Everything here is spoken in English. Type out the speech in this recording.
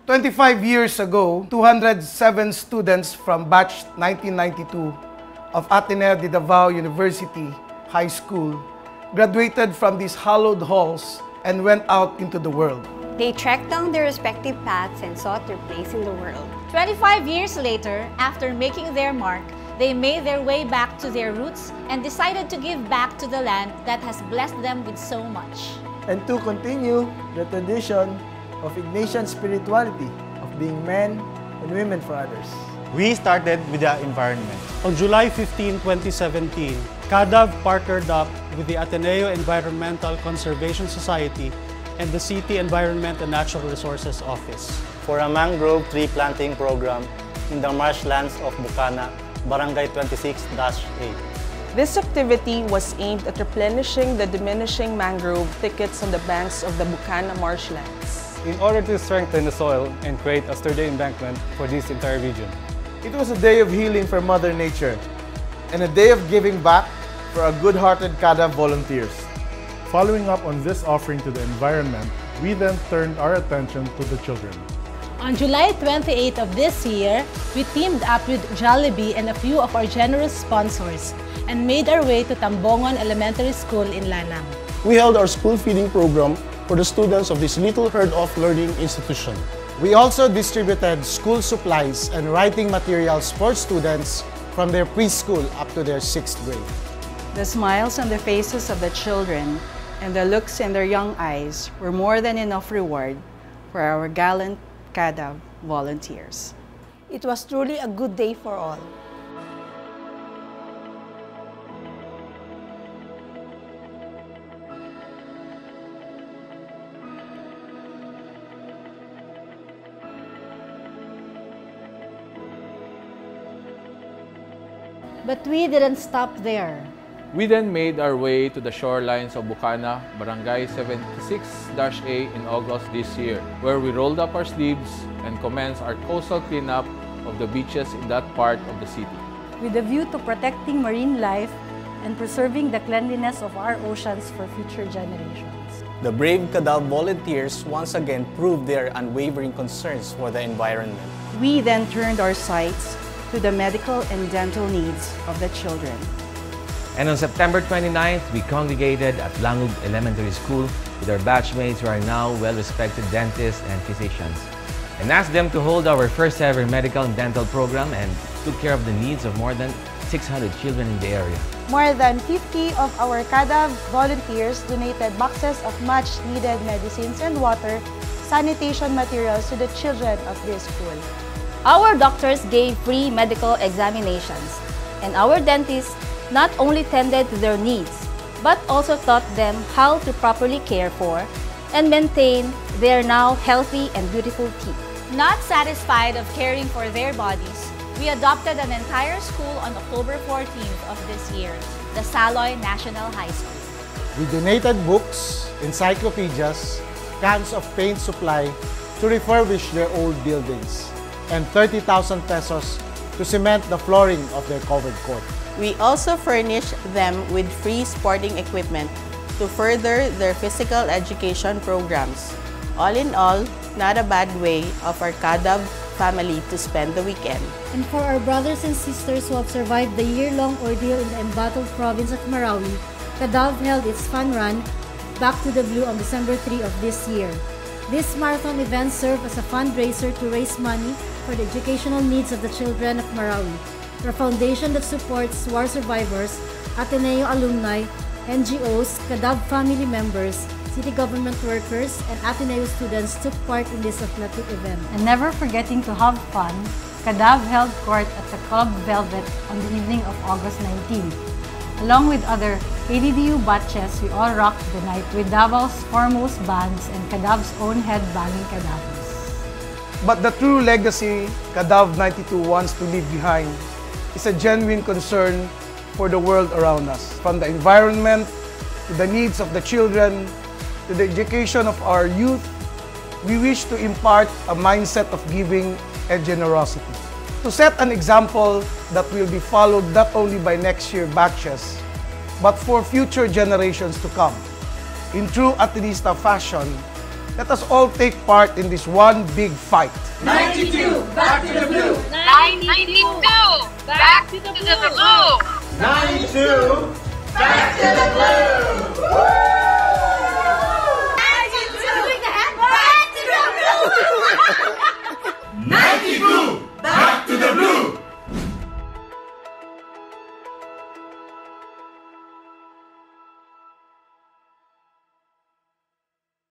25 years ago, 207 students from batch 1992 of Ateneo de Davao University High School graduated from these hallowed halls and went out into the world. They trekked down their respective paths and sought their place in the world. 25 years later, after making their mark, they made their way back to their roots and decided to give back to the land that has blessed them with so much. And to continue the tradition of Ignatian spirituality of being men and women for others. We started with the environment. On July 15, 2017, KADAV partnered up with the Ateneo Environmental Conservation Society and the City Environment and Natural Resources Office For a mangrove tree planting program in the marshlands of Bukana, Barangay 26-8. This activity was aimed at replenishing the diminishing mangrove thickets on the banks of the Bukana marshlands, in order to strengthen the soil and create a sturdy embankment for this entire region. It was a day of healing for Mother Nature and a day of giving back for our good-hearted KADAV volunteers. Following up on this offering to the environment, we then turned our attention to the children. On July 28 of this year, we teamed up with Jollibee and a few of our generous sponsors and made our way to Tambongon Elementary School in Lanang. We held our school feeding program for the students of this little heard-of learning institution. We also distributed school supplies and writing materials for students from their preschool up to their 6th grade. The smiles on the faces of the children and the looks in their young eyes were more than enough reward for our gallant KADAV volunteers. It was truly a good day for all. But we didn't stop there. We then made our way to the shorelines of Bukana, Barangay 76-A in August this year, where we rolled up our sleeves and commenced our coastal cleanup of the beaches in that part of the city. With a view to protecting marine life and preserving the cleanliness of our oceans for future generations. The brave KADAV volunteers once again proved their unwavering concerns for the environment. We then turned our sights to the medical and dental needs of the children. And on September 29th, we congregated at Langug Elementary School with our batchmates who are now well-respected dentists and physicians, and asked them to hold our first ever medical and dental program and took care of the needs of more than 600 children in the area. More than 50 of our KADAV volunteers donated boxes of much-needed medicines and water, sanitation materials to the children of this school. Our doctors gave free medical examinations, and our dentists not only tended to their needs, but also taught them how to properly care for and maintain their now healthy and beautiful teeth. Not satisfied of caring for their bodies, we adopted an entire school on October 14th of this year, the Saloy National High School. We donated books, encyclopedias, cans of paint supply to refurbish their old buildings, and 30,000 pesos to cement the flooring of their covered court. We also furnished them with free sporting equipment to further their physical education programs. All in all, not a bad way of our KADAV family to spend the weekend. And for our brothers and sisters who have survived the year-long ordeal in the embattled province of Marawi, KADAV held its fun run Back to the Blue on December 3 of this year. This marathon event served as a fundraiser to raise money for the educational needs of the children of Marawi, a foundation that supports war survivors, Ateneo alumni, NGOs, KADAV family members, city government workers, and Ateneo students took part in this athletic event. And never forgetting to have fun, KADAV held court at the Club Velvet on the evening of August 19. Along with other KDDU batches, we all rocked the night with Davao's foremost bands and KADAV's own headbanging Kadavers. But the true legacy KADAV 92 wants to leave behind is a genuine concern for the world around us. From the environment, to the needs of the children, to the education of our youth, we wish to impart a mindset of giving and generosity. To set an example that will be followed not only by next year batches, but for future generations to come. In true Atenista fashion, Let us all take part in this one big fight. 92, back to the blue! 92, back to the blue! 92, back to the blue!